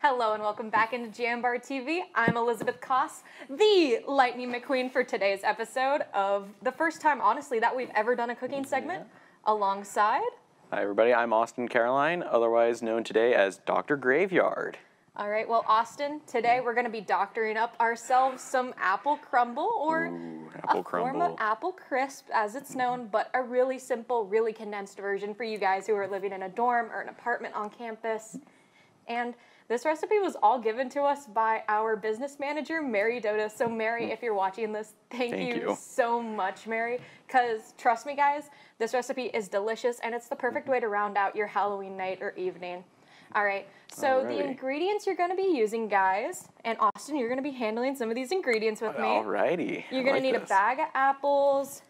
Hello and welcome back into Jambar TV. I'm Elizabeth Koss, the Lightning McQueen for today's episode of the first time, honestly, that we've ever done a cooking segment alongside. Hi everybody, I'm Austin Caroline, otherwise known today as Dr. Graveyard. All right, well, Austin, today we're going to be doctoring up ourselves some apple crumble or form of apple crisp, as it's known, but a really simple, really condensed version for you guys who are living in a dorm or an apartment on campus. And this recipe was all given to us by our business manager, Mary Doda. So Mary, if you're watching this, thank you so much, Mary, because trust me, guys, this recipe is delicious, and it's the perfect way to round out your Halloween night or evening. All right, so the ingredients you're going to be using, guys, and Austin, you're going to be handling some of these ingredients with me. Alrighty. You're going to need a bag of apples,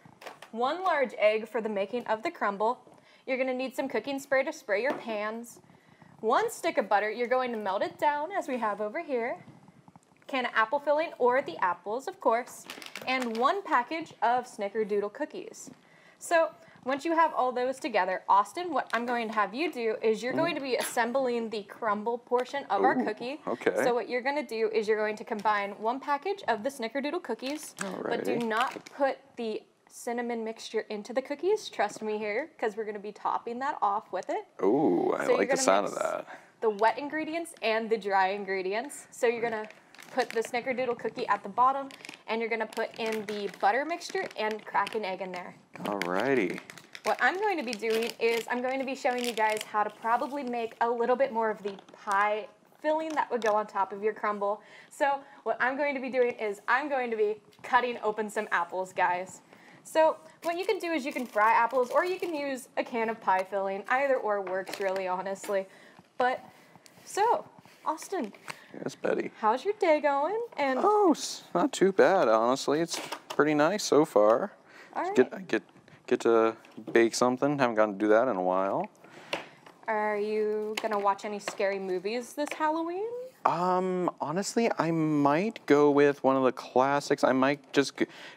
1 large egg for the making of the crumble. You're going to need some cooking spray to spray your pans. 1 stick of butter, you're going to melt it down as we have over here. Can of apple filling or the apples, of course. And 1 package of Snickerdoodle cookies. So once you have all those together, Austin, what I'm going to have you do is you're going to be assembling the crumble portion of our cookie. Okay. So what you're going to do is you're going to combine 1 package of the Snickerdoodle cookies, but do not put the cinnamon mixture into the cookies. Trust me here, because we're going to be topping that off with it. Ooh, I like the sound of that. The wet ingredients and the dry ingredients. So you're going to put the Snickerdoodle cookie at the bottom, and you're going to put in the butter mixture and crack an egg in there. Alrighty. What I'm going to be doing is I'm going to be showing you guys how to probably make a little bit more of the pie filling that would go on top of your crumble. So what I'm going to be doing is I'm going to be cutting open some apples, guys. So what you can do is you can fry apples, or you can use a can of pie filling. Either or works, really, honestly. But, so, Austin. Yes, Betty. How's your day going? And oh, it's not too bad, honestly. It's pretty nice so far. All right. Get to bake something. Haven't gotten to do that in a while. Are you going to watch any scary movies this Halloween? Honestly, I might go with one of the classics. I might just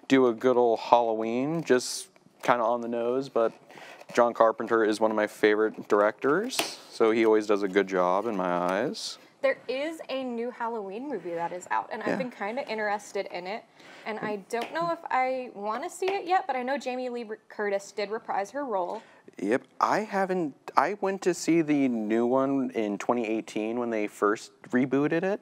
do a good old Halloween, just kind of on the nose, but John Carpenter is one of my favorite directors, so he always does a good job in my eyes. There is a new Halloween movie that is out, and I've been kind of interested in it, and I don't know if I want to see it yet, but I know Jamie Lee Curtis did reprise her role. Yep, I went to see the new one in 2018 when they first rebooted it,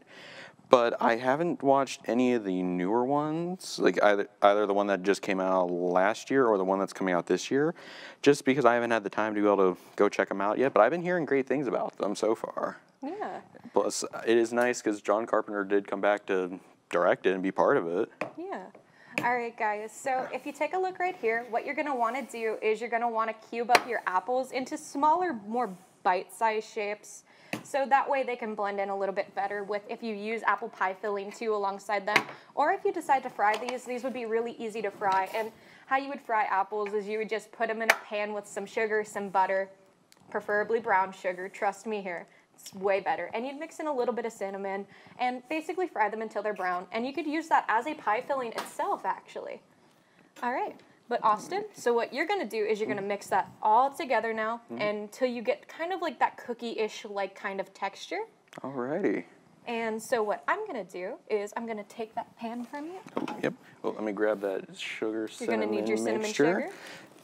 but I haven't watched any of the newer ones, like either the one that just came out last year or the one that's coming out this year, just because I haven't had the time to be able to go check them out yet, but I've been hearing great things about them so far. Yeah. Plus, it is nice because John Carpenter did come back to direct it and be part of it. Yeah. All right, guys, so if you take a look right here, what you're going to want to do is you're going to want to cube up your apples into smaller, more bite-sized shapes, so that way they can blend in a little bit better with if you use apple pie filling too alongside them, or if you decide to fry these would be really easy to fry. And how you would fry apples is you would just put them in a pan with some sugar, some butter, preferably brown sugar, trust me here. It's way better. And you'd mix in a little bit of cinnamon and basically fry them until they're brown. And you could use that as a pie filling itself, actually. All right. But Austin, so what you're going to do is you're going to mix that all together now until you get kind of like that cookie-ish like kind of texture. Alrighty. And so what I'm going to do is I'm going to take that pan from you. Yep. Well, let me grab that sugar, You're going to need your cinnamon sugar.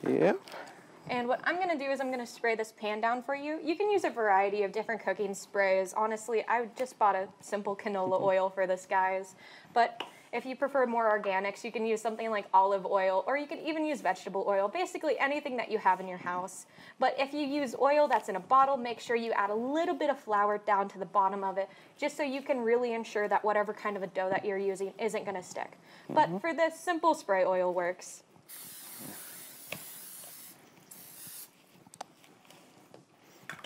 Yep. And what I'm going to do is I'm going to spray this pan down for you. You can use a variety of different cooking sprays. Honestly, I just bought a simple canola oil for this, guys. But if you prefer more organics, you can use something like olive oil, or you can even use vegetable oil, basically anything that you have in your house. But if you use oil that's in a bottle, make sure you add a little bit of flour down to the bottom of it, just so you can really ensure that whatever kind of a dough that you're using isn't going to stick. But for this, simple spray oil works.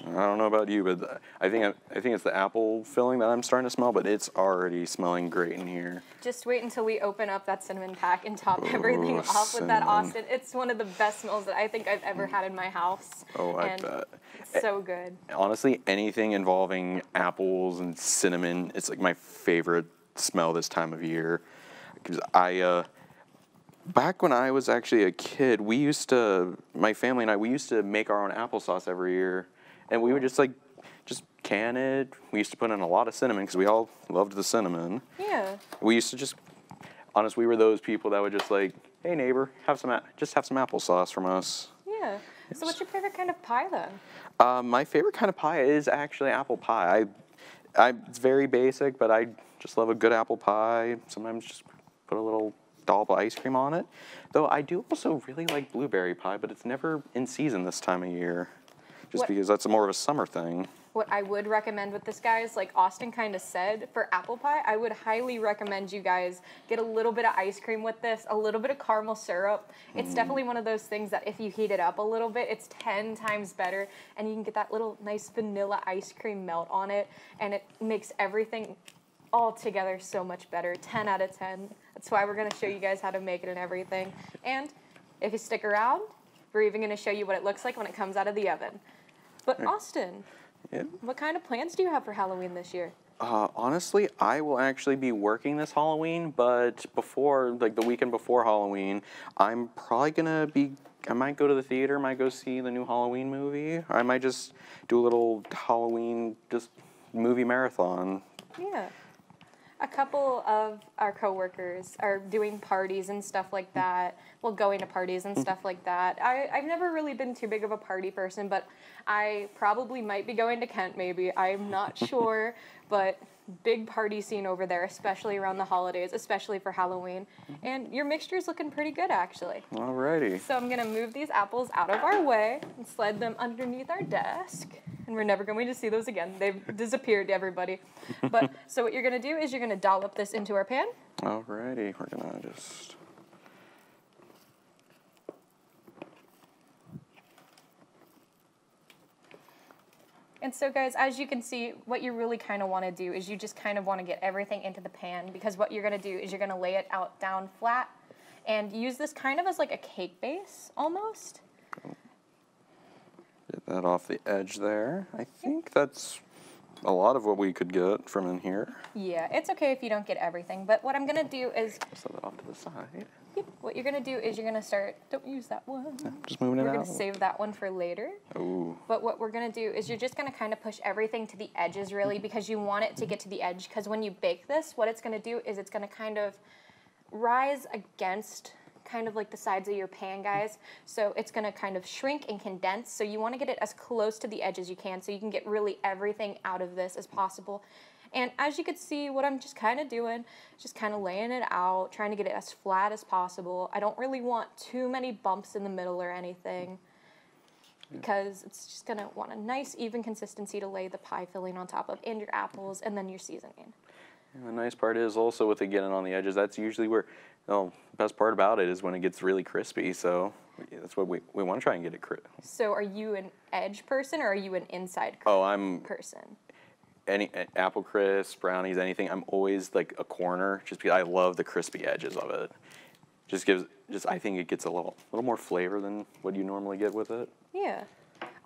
I don't know about you, but I think it's the apple filling that I'm starting to smell, but it's already smelling great in here. Just wait until we open up that cinnamon pack and top everything off with that, Austin. It's one of the best smells that I think I've ever had in my house. Oh, I bet. It's so good. Honestly, anything involving apples and cinnamon, it's like my favorite smell this time of year. Because back when I was actually a kid, my family and I, we used to make our own applesauce every year. And we would just just can it. We used to put in a lot of cinnamon because we all loved the cinnamon. Yeah. We used to just, honest, we were those people that would just like, hey neighbor, just have some applesauce from us. Yeah. So what's your favorite kind of pie then? My favorite kind of pie is actually apple pie. It's very basic, but I just love a good apple pie. Sometimes just put a little dollop of ice cream on it. Though I do also really like blueberry pie, but it's never in season this time of year. Just because that's more of a summer thing. What I would recommend with this, guys, like Austin kind of said, for apple pie, I would highly recommend you guys get a little bit of ice cream with this, a little bit of caramel syrup. It's definitely one of those things that if you heat it up a little bit, it's 10 times better, and you can get that little nice vanilla ice cream melt on it, and it makes everything all together so much better. 10 out of 10. That's why we're going to show you guys how to make it and everything. And if you stick around, we're even going to show you what it looks like when it comes out of the oven. But Austin, what kind of plans do you have for Halloween this year? Honestly, I will actually be working this Halloween, but before, like the weekend before Halloween, I'm probably gonna be, I might go to the theater, might go see the new Halloween movie, or I might just do a little Halloween just movie marathon. Yeah. A couple of our coworkers are doing parties and stuff like that. Well, going to parties and stuff like that. I've never really been too big of a party person, but I probably might be going to Kent maybe. I'm not sure, but big party scene over there, especially around the holidays, especially for Halloween. And your mixture's looking pretty good, actually. Alrighty. So I'm going to move these apples out of our way and slide them underneath our desk. And we're never going to see those again. They've disappeared, everybody. But so what you're going to do is you're going to dollop this into our pan. Alrighty, we're gonna just... And so, guys, as you can see, what you really kind of want to do is you just kind of want to get everything into the pan, because what you're going to do is you're going to lay it out down flat and use this kind of as like a cake base almost. Get that off the edge there. I think that's a lot of what we could get from in here. Yeah, it's okay if you don't get everything, but what I'm going to do is... Set that off to the side. Yep, what you're going to do is you're going to start... Don't use that one. Just moving it out. We're going to save that one for later. Ooh. But what we're going to do is you're just going to kind of push everything to the edges, really, because you want it to get to the edge. Because when you bake this, what it's going to do is it's going to kind of rise against kind of like the sides of your pan, guys. So it's going to kind of shrink and condense. So you want to get it as close to the edge as you can so you can get really everything out of this as possible. And as you can see, what I'm just kind of doing, just kind of laying it out, trying to get it as flat as possible. I don't really want too many bumps in the middle or anything, because it's just going to want a nice, even consistency to lay the pie filling on top of, and your apples, and then your seasoning. And the nice part is also with it getting on the edges, that's usually where, the best part about it is when it gets really crispy. So that's what we want to try and get it crisp. So are you an edge person or are you an inside person? Any apple crisp, brownies, anything. I'm always like a corner, just because I love the crispy edges of it. I think it gets a little more flavor than what you normally get with it. Yeah.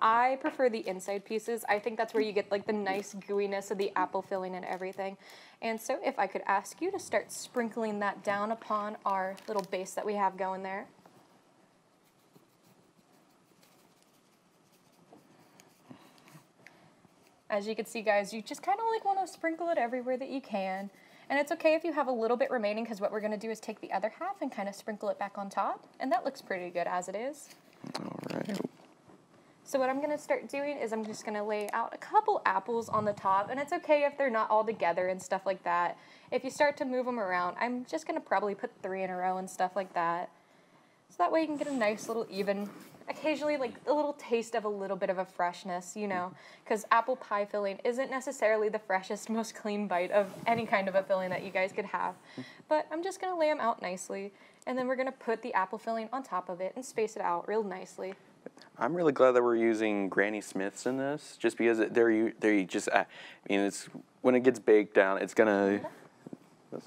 I prefer the inside pieces. I think that's where you get like the nice gooiness of the apple filling and everything. And so if I could ask you to start sprinkling that down upon our little base that we have going there. As you can see, guys, you just kind of like want to sprinkle it everywhere that you can. And it's okay if you have a little bit remaining, because what we're going to do is take the other half and kind of sprinkle it back on top. And that looks pretty good as it is. All right. So what I'm going to start doing is I'm just going to lay out a couple apples on the top. And it's okay if they're not all together and stuff like that. If you start to move them around, I'm just going to probably put 3 in a row and stuff like that. So that way you can get a nice little even, occasionally like a little taste of a little bit of a freshness, you know, because apple pie filling isn't necessarily the freshest, most clean bite of any kind of a filling that you guys could have. But I'm just going to lay them out nicely, and then we're going to put the apple filling on top of it and space it out real nicely. I'm really glad that we're using Granny Smiths in this, just because they're just, I mean, it's, when it gets baked down, it's going to,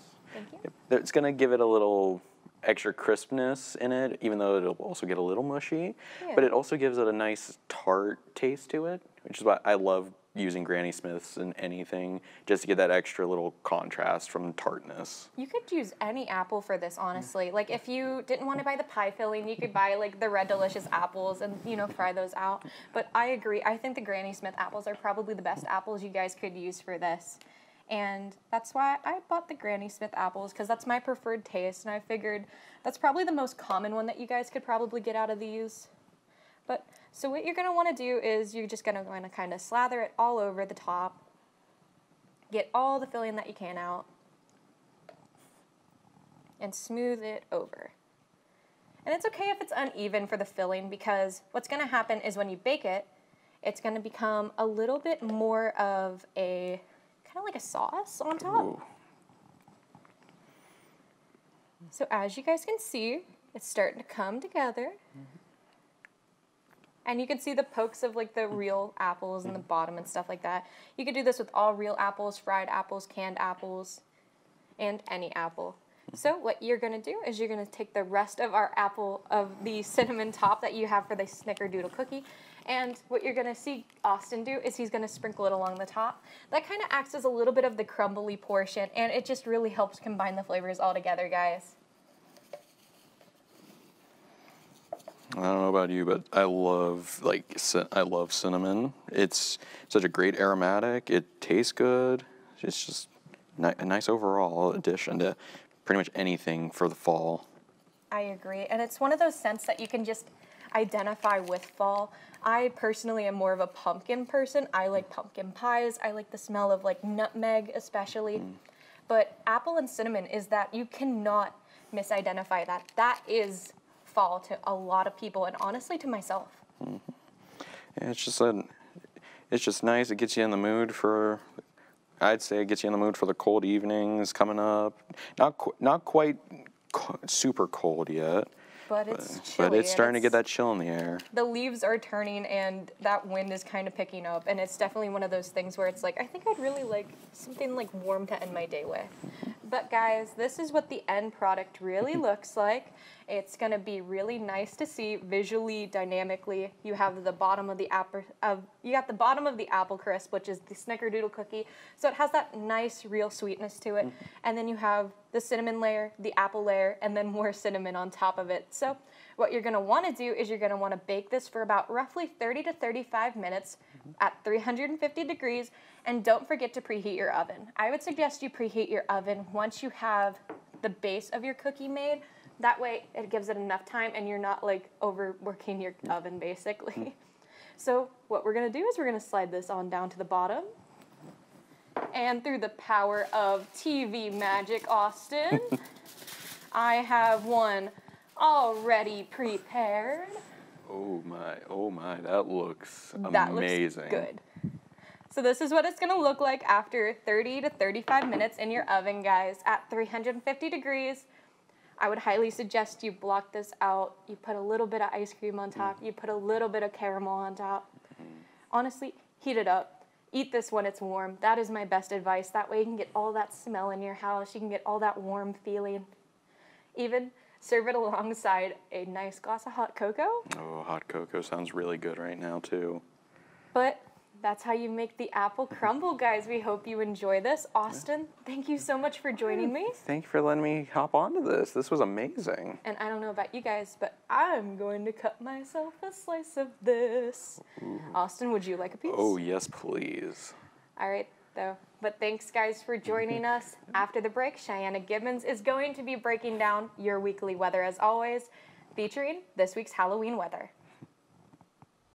it's going to give it a little extra crispness in it, even though it'll also get a little mushy. Yeah. But it also gives it a nice tart taste to it, which is why I love using Granny Smiths in anything just to get that extra little contrast from tartness. You could use any apple for this, honestly. Like, if you didn't want to buy the pie filling, you could buy, like, the Red Delicious apples and, you know, fry those out. But I agree. I think the Granny Smith apples are probably the best apples you guys could use for this. And that's why I bought the Granny Smith apples, because that's my preferred taste, and I figured that's probably the most common one that you guys could probably get out of these. But, so what you're going to want to do is you're just going to kind of slather it all over the top, get all the filling that you can out, and smooth it over. And it's okay if it's uneven for the filling, because what's going to happen is when you bake it, it's going to become a little bit more of a, kind of like a sauce on top. Ooh. So as you guys can see, it's starting to come together. And you can see the pokes of like the real apples in the bottom and stuff like that. You could do this with all real apples, fried apples, canned apples, and any apple. So what you're going to do is you're going to take the rest of our apple, of the cinnamon top that you have for the snickerdoodle cookie, and what you're going to see Austin do is he's going to sprinkle it along the top. That kind of acts as a little bit of the crumbly portion, and it just really helps combine the flavors all together, guys. I don't know about you, but I love cinnamon. It's such a great aromatic. It tastes good. It's just a nice overall addition to pretty much anything for the fall. I agree, and it's one of those scents that you can just identify with fall. I personally am more of a pumpkin person. I like pumpkin pies. I like the smell of like nutmeg especially. But apple and cinnamon is that you cannot misidentify that. That is fall to a lot of people, and honestly to myself. Yeah, it's just nice. It gets you in the mood for, I'd say it gets you in the mood for the cold evenings coming up. Not quite super cold yet. But it's chilly. But it's starting to get that chill in the air. The leaves are turning, and that wind is kind of picking up, and it's definitely one of those things where it's like, I think I'd really like something like warm to end my day with. But guys, this is what the end product really looks like. It's going to be really nice to see visually, dynamically. You have the bottom of the apple crisp, which is the snickerdoodle cookie. So it has that nice real sweetness to it. And then you have the cinnamon layer, the apple layer, and then more cinnamon on top of it. So what you're going to want to do is you're going to want to bake this for about roughly 30 to 35 minutes at 350 degrees. And don't forget to preheat your oven. I would suggest you preheat your oven once you have the base of your cookie made. That way it gives it enough time and you're not like overworking your oven basically. So what we're going to do is we're going to slide this on down to the bottom. And through the power of TV magic, Austin, I have one already prepared. Oh my, that looks amazing. That looks good. So this is what it's going to look like after 30 to 35 minutes in your oven, guys, at 350 degrees. I would highly suggest you block this out. You put a little bit of ice cream on top. You put a little bit of caramel on top. Honestly, heat it up. Eat this when it's warm. That is my best advice. That way you can get all that smell in your house. You can get all that warm feeling. Even serve it alongside a nice glass of hot cocoa. Oh, hot cocoa sounds really good right now, too. But that's how you make the apple crumble, guys. We hope you enjoy this. Austin, thank you so much for joining me. Thank you for letting me hop onto this. This was amazing. And I don't know about you guys, but I'm going to cut myself a slice of this. Ooh. Austin, would you like a piece? Oh, yes, please. All right, though. But thanks, guys, for joining us. After the break, Cheyenne Gibbons is going to be breaking down your weekly weather, as always, featuring this week's Halloween weather.